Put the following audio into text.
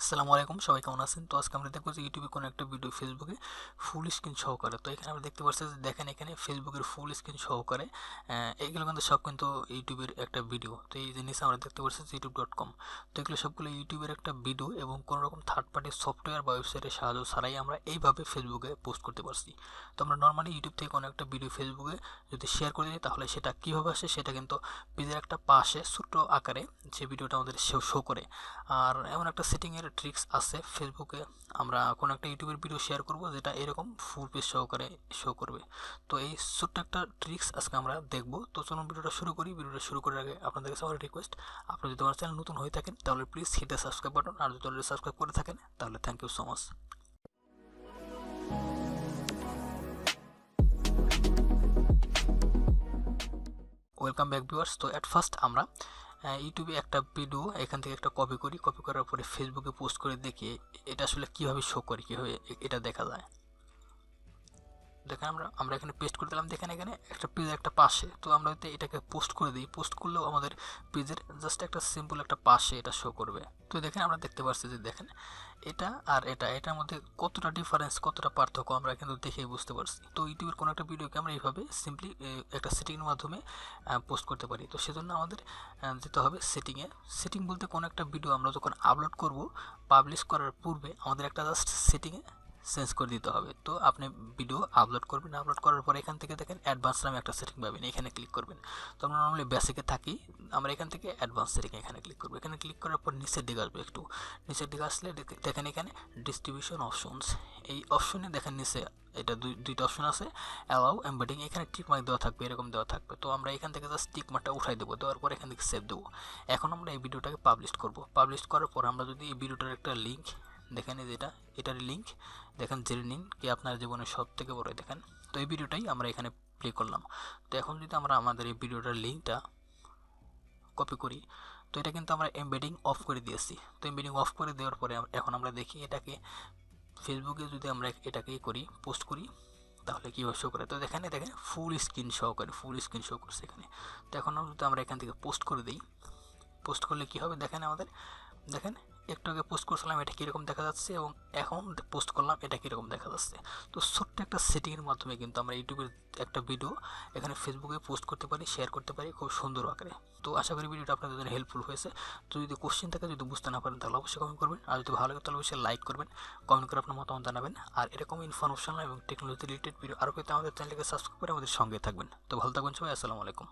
আসসালামু আলাইকুম, সবাই কেমন আছেন? তো আজকে আমরা দেখবো যে ইউটিউবে কোনো একটা ভিডিও ফেসবুকে ফুল স্ক্রিন সহকারে। তো এখানে আমরা দেখতে পাচ্ছি যে দেখেন এখানে ফেসবুকের ফুল স্ক্রিন সহকারে এগুলো কিন্তু সব কিন্তু ইউটিউবের একটা ভিডিও। তো এই জিনিস আমরা দেখতে পাচ্ছি যে youtube.com। তো এগুলো সবগুলো ইউটিউবের একটা ভিডিও এবং কোনো রকম থার্ড পার্টি সফটওয়্যার বা ওয়েবসাইটের সাহায্য ছাড়াই আমরা এইভাবে ফেসবুকে পোস্ট করতে পারছি। তো আমরা নর্মালি ইউটিউব থেকে কোনো একটা ভিডিও ফেসবুকে যদি শেয়ার করে দিই তাহলে সেটা কীভাবে আসে সেটা কিন্তু পেজের একটা পাশে ছোট্ট আকারে যে ভিডিওটা আমাদের শো করে। আর এমন একটা সেটিংয়ের ট্রিক্স আছে ফেসবুকে, আমরা কোনো একটা ইউটিউবের ভিডিও শেয়ার করব যেটা এরকম ফুল পেজ সহকারে শো করবে। তো এই ছোট্ট একটা ট্রিক্স আজকে আমরা দেখব। তো চলুন ভিডিওটা শুরু করি। ভিডিওটা শুরু করার আগে আপনাদের কাছে আমার রিকোয়েস্ট, আপনারা যদি আমার চ্যানেল নতুন হয়ে থাকেন তাহলে please hit the subscribe button, আর যদি অলরেডি সাবস্ক্রাইব করে থাকেন তাহলে thank you so much. Welcome back viewers. তো অ্যাট ফার্স্ট আমরা ইউটিউবে একটা ভিডিও এখান থেকে একটা কপি করি, কপি করার পরে ফেসবুকে পোস্ট করে দেখি এটা আসলে কীভাবে শো করে, কীভাবে এটা দেখা যায়। দেখেন আমরা এখানে পেস্ট করে দিলাম, দেখেন এখানে একটা পেজ একটা পাশে। তো আমরা যদি এটাকে পোস্ট করে দিই, পোস্ট করলেও আমাদের পেজের জাস্ট একটা সিম্পল একটা পাশে এটা শো করবে। তো দেখেন আমরা দেখতে পাচ্ছি যে দেখেন এটা আর এটার মধ্যে কতটা ডিফারেন্স, কতটা পার্থক্য আমরা কিন্তু দেখেই বুঝতে পারছি। তো ইউটিউবের কোনো একটা ভিডিওকে আমরা এইভাবে সিম্পলি একটা সেটিংয়ের মাধ্যমে পোস্ট করতে পারি। তো সেজন্য আমাদের যেতে হবে সেটিংয়ে। সেটিং বলতে কোনো একটা ভিডিও আমরা যখন আপলোড করব, পাবলিশ করার পূর্বে আমাদের একটা জাস্ট সেটিংয়ে চেঞ্জ করে দিতে হবে। তো আপনি ভিডিও আপলোড করবেন, আপলোড করার পর এখান থেকে দেখেন অ্যাডভান্স নামে একটা সেটিং পাবেন, এখানে ক্লিক করবেন। তো আমরা নর্মালি বেসিকে থাকি, আমরা এখান থেকে অ্যাডভান্স সেটিং এখানে ক্লিক করবো। এখানে ক্লিক করার পর নিচের দিকে আসবে, একটু নিচের দিকে আসলে দেখেন এখানে ডিস্ট্রিবিউশন অপশনস, এই অপশনে দেখেন নিচে এটা দুইটা অপশন আছে, অ্যালাউ এমবেডিং, এখানে টিক মার্ক দেওয়া থাকবে, এরকম দেওয়া থাকবে। তো আমরা এখান থেকে জাস্ট টিক মার্কটা উঠাই দেবো, দেওয়ার পর এখান থেকে সেভ দেবো। এখন আমরা এই ভিডিওটাকে পাবলিশ করব। পাবলিশ করার পর আমরা যদি এই ভিডিওটার একটা লিঙ্ক দেখেন, যেটা এটার লিঙ্ক দেখেন, জেনে নিন কি আপনার জীবনের সব থেকে বড় দেখেন। তো এই ভিডিওটাই আমরা এখানে প্লে করলাম। তো এখন যদি আমরা আমাদের এই ভিডিওটার লিঙ্কটা কপি করি, তো এটা কিন্তু আমরা এমবেডিং অফ করে দিয়েছি। তো এমবেডিং অফ করে দেওয়ার পরে এখন আমরা দেখি এটাকে ফেসবুকে যদি আমরা এটাকে করি, পোস্ট করি, তাহলে কীভাবে শো করে। তো দেখেন ফুল স্ক্রিন শো করে, ফুল স্ক্রিন শো করছে এখানে। তো এখন যদি আমরা এখান থেকে পোস্ট করে দিই, পোস্ট করলে কী হবে দেখেন আমাদের, দেখেন একটু আগে পোস্ট করছিলাম এটা কীরকম দেখা যাচ্ছে এবং এখন পোস্ট করলাম এটা কীরকম দেখা যাচ্ছে। তো ছোট্ট একটা সেটিংয়ের মাধ্যমে কিন্তু আমরা ইউটিউবের একটা ভিডিও এখানে ফেসবুকে পোস্ট করতে পারি, শেয়ার করতে পারি খুব সুন্দর আকারে। তো আশা করি ভিডিওটা আপনাদের জন্য হেল্পফুল হয়েছে। তো যদি কোশ্চেন থাকে, যদি বুঝতে না পারেন তাহলে অবশ্যই কমেন্ট করবেন, আর যদি ভালো লাগে তাহলে অবশ্যই লাইক করবেন, কমেন্ট করে আপনার মতামত জানাবেন। আর এরকম ইনফরমেশনাল এবং টেকনোলজি রিলেটেড ভিডিও আরও পেতে আমাদের চ্যানেলকে সাবস্ক্রাইব করে আমাদের সঙ্গে থাকবেন। তো ভালো থাকবেন সবাই, আসসালামু আলাইকুম।